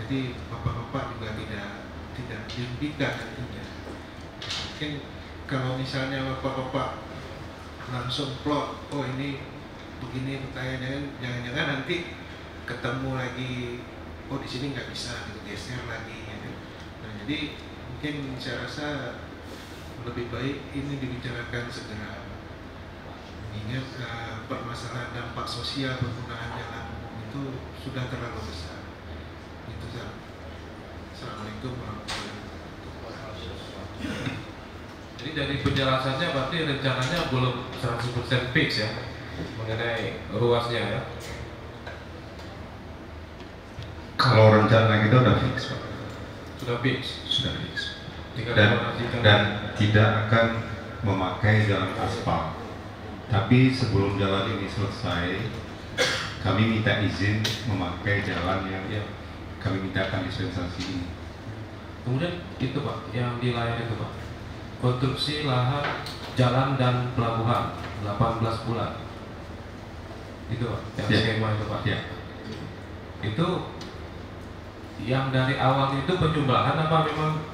nanti bapak-bapak juga tidak dirugikan nantinya. Mungkin kalau misalnya bapak-bapak langsung plot, oh ini begini pertanyaannya, jangan-jangan nanti ketemu lagi, oh di sini nggak bisa, geser lagi. Ya. Nah jadi mungkin saya rasa lebih baik ini dibicarakan segera. Ingat permasalahan dampak sosial penggunaan jalan umum itu sudah terlalu besar. Itu saja. Assalamualaikum warahmatullahi wabarakatuh. Jadi dari penjelasannya berarti rencananya belum 100% fix ya mengenai ruasnya ya. Kalau rencana kita udah fix, Pak. Sudah fix. Sudah fix. Dan tidak akan memakai jalan aspal. Tapi sebelum jalan ini selesai, kami minta izin memakai jalan yang kami mintakan dispensasi ini. kemudian itu Pak, yang di layar itu Pak, konstruksi lahan jalan dan pelabuhan 18 bulan. Itu Pak, yang skema itu Pak. Itu yang dari awal itu penjumlahan apa memang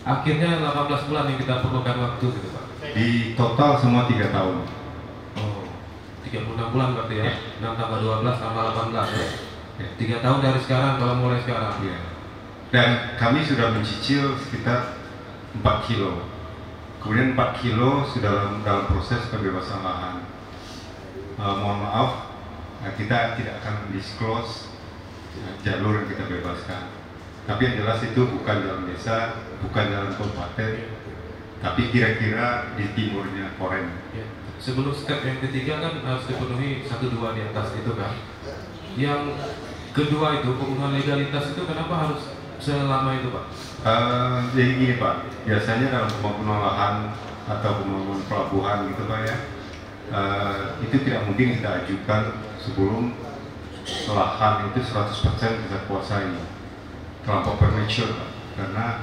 akhirnya 18 bulan yang kita perlukan waktu gitu Pak? Di total semua 3 tahun. Oh, 36 bulan berarti ya? 6 tambah 12 tambah 18 ya? 3 tahun dari sekarang kalau mulai sekarang. Dan kami sudah mencicil sekitar 4 kilo. Kemudian 4 kilo sudah dalam proses pembebasan lahan. Mohon maaf, kita tidak akan disclose jalur yang kita bebaskan. Tapi yang jelas itu bukan jalan desa, bukan jalan kabupaten, tapi kira-kira di timurnya Koren. Sebelum step yang ketiga kan harus dipenuhi 1-2 di atas itu kan. Yang kedua itu pemenuhan legalitas itu kenapa harus selama itu Pak? Jadi gini Pak, biasanya dalam pembangunan lahan atau pembangunan pelabuhan gitu Pak ya, itu tidak mungkin kita ajukan sebelum lahan itu 100% kita kuasai. Terlampau premature Pak, karena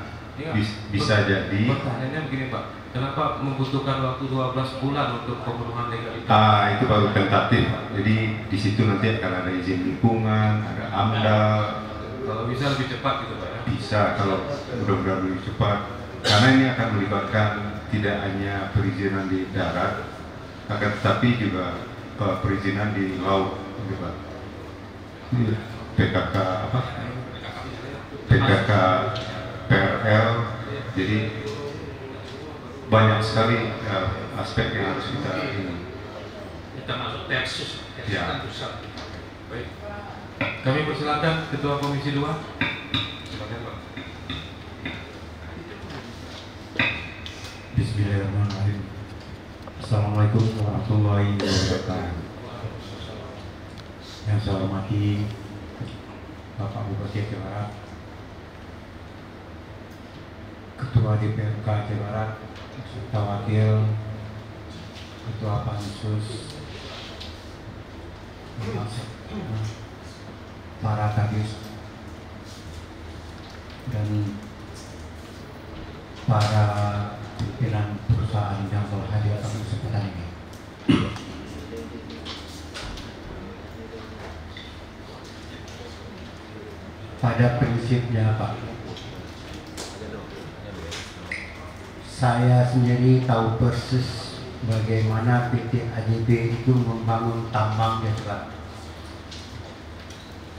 bisa jadi. Pertanyaannya begini Pak, kenapa membutuhkan waktu 12 bulan untuk pemenuhan legalitas? Itu baru tentatif Pak. Jadi di situ nanti akan ada izin lingkungan, ada AMDAL. Kalau bisa lebih cepat gitu Pak ya? Bisa, kalau mudah-mudahan lebih cepat. Karena ini akan melibatkan tidak hanya perizinan di darat, akan tetapi juga perizinan di laut, gitu Pak. PKK apa? PKK PRL, jadi banyak sekali aspek yang harus kita ini. Kita masuk Texas, Ya. pusat. Baik. Kami persilakan Ketua Komisi 2. Silakan Pak. Bismillahirrahmanirrahim. Assalamualaikum warahmatullahi wabarakatuh. Yang saya hormati Bapak Bupati Aceh Barat, Ketua DPRK Aceh Barat, serta Wakil Ketua Pansus, para kadis dan para pimpinan perusahaan yang telah hadir pada kesempatan ini. Pada prinsipnya Pak, saya sendiri tahu persis bagaimana PT AJB itu membangun tambang di Aceh Barat.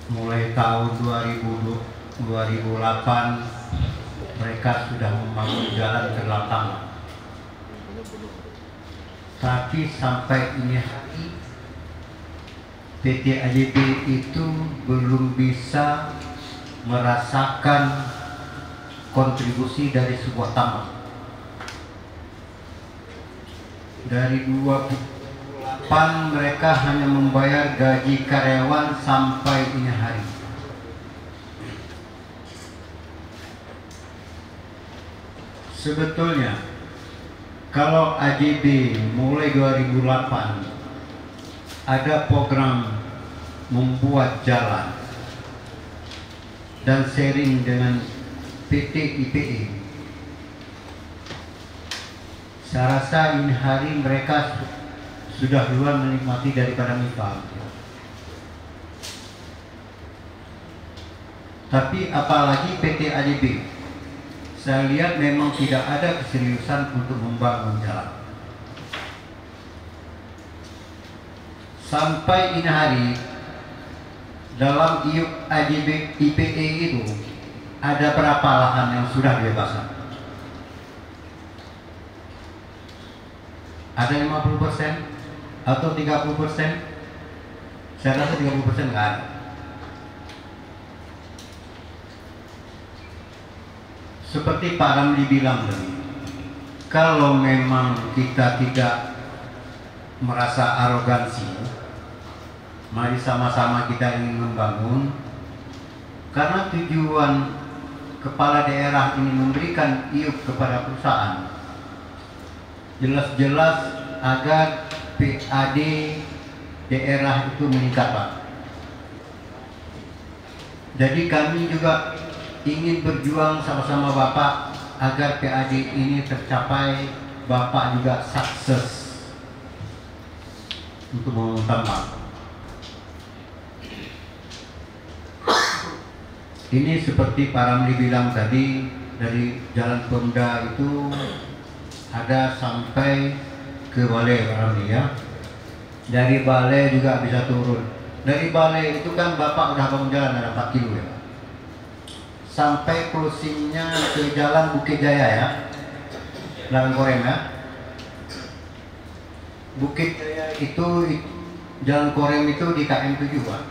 Mulai tahun 2008 mereka sudah membangun jalan ke lapangan. Tapi sampai ini hari PT AJB itu belum bisa merasakan kontribusi dari sebuah tambang. Dari 2008 mereka hanya membayar gaji karyawan sampai ini hari. Sebetulnya kalau AJB mulai 2008 ada program membuat jalan dan sharing dengan PT IPE, saya rasa ini hari mereka sudah duluan menikmati daripada MIPA. Tapi apalagi PT ADB, saya lihat memang tidak ada keseriusan untuk membangun jalan. Sampai ini hari dalam IUP ADB IPE itu ada berapa lahan yang sudah dibebaskan? Ada 50% atau 30%? Saya rasa 30% nggak ada. Seperti Pak Ramli bilang tadi, kalau memang kita tidak merasa arogansi, mari sama-sama kita ingin membangun, karena tujuan kepala daerah ini memberikan IUP kepada perusahaan, jelas-jelas agar PAD daerah itu meningkat, Pak. Jadi kami juga ingin berjuang sama-sama Bapak agar PAD ini tercapai, Bapak juga sukses untuk membangun tambang. Ini seperti Pak Ramli bilang tadi, dari Jalan Pemda itu ada sampai ke Balai, Pak Ramli ya. Dari Balai juga bisa turun. Dari Balai itu kan Bapak udah bangun jalan ada 4 kilo ya Pak. Sampai closingnya ke Jalan Bukit Jaya ya, Jalan Korem ya. Bukit Jaya itu, Jalan Korem itu di KM 7 Pak.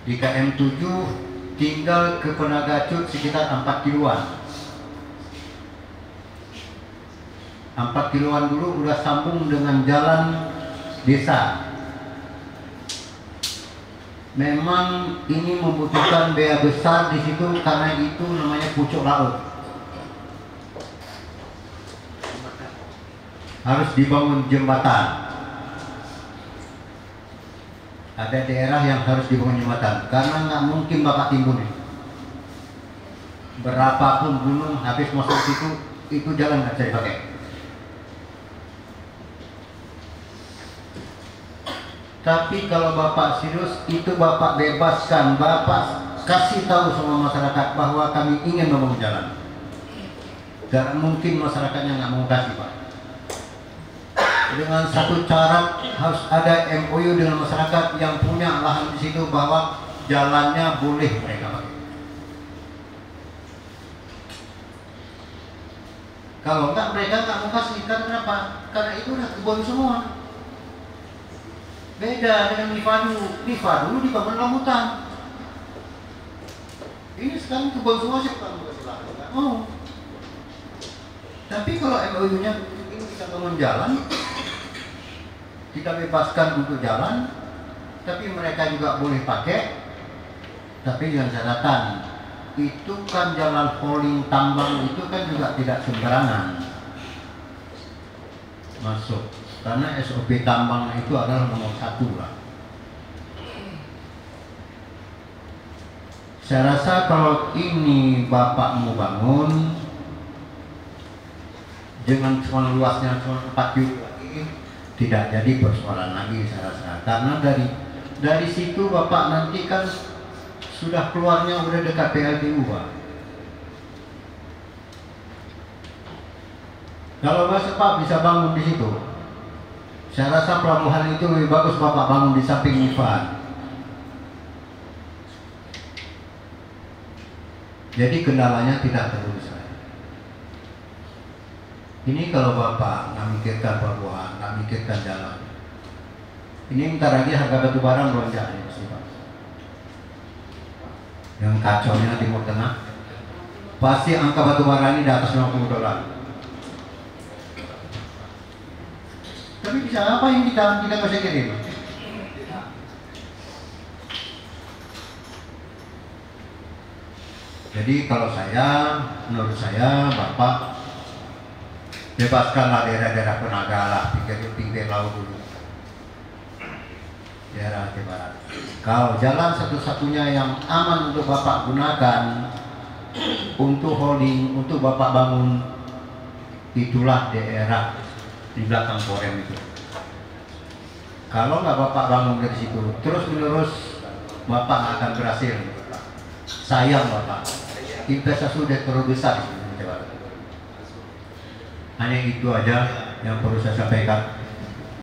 Di KM 7 tinggal ke Penagacut sekitar 4 kiloan. 4 kiloan dulu udah sambung dengan jalan desa. Memang ini membutuhkan biaya besar di situ karena itu namanya pucuk laut. Harus dibangun jembatan. Ada daerah yang harus dibangun jembatan karena nggak mungkin Bapak timbun. Berapapun gunung habis masuk situ, itu jalan nggak bisa dipakai. Tapi kalau Bapak serius, itu Bapak bebaskan, Bapak kasih tahu sama masyarakat bahwa kami ingin membangun jalan. Gak mungkin masyarakatnya nggak mau kasih Pak. Dengan satu cara harus ada MOU dengan masyarakat yang punya lahan di situ bahwa jalannya boleh mereka pakai. Kalau enggak mereka nggak mau kasih, kenapa? Karena itu udah kebun semua. Beda dengan Liva dulu dibangun dalam hutan. Ini sekarang kebun semua siapa yang kasih lahan? Nggak mau. Tapi kalau MOU-nya ini kita bangun jalan, kita bebaskan untuk jalan, tapi mereka juga boleh pakai, tapi dengan catatan itu kan jalan hauling tambang itu kan juga tidak sembarangan masuk. Karena SOP tambang itu adalah nomor 1 lah. Saya rasa kalau ini Bapak mau bangun, dengan cuma luasnya cuma 4 kilo lagi, tidak jadi persoalan lagi saya rasa. Karena dari situ Bapak nanti kan sudah keluarnya udah dekat PLTU Pak. Kalau Bapak bisa bangun di situ, saya rasa pelabuhan itu lebih bagus Bapak bangun di samping Nifan. Jadi kendalanya tidak terlalu besar. Ini kalau Bapak nggak mikirkan pelabuhan, nggak mikirkan jalan, ini bentar lagi harga batu bara melonjak nih pasti Pak. Yang kacaunya Timur Tengah, pasti angka batu bara ini di atas $50. Tapi bisa apa yang kita bisa kirim? Jadi kalau menurut saya Bapak bebaskanlah daerah-daerah penaga lah, pinggir laut dulu, daerah di barat. Kalau jalan satu-satunya yang aman untuk Bapak gunakan untuk holding, untuk Bapak bangun, itulah daerah di belakang Korem itu. Kalau nggak Bapak bangun dari situ terus menerus Bapak akan berhasil. Sayang Bapak, investasi sudah terlalu besar di sini. Hanya itu aja yang perlu saya sampaikan.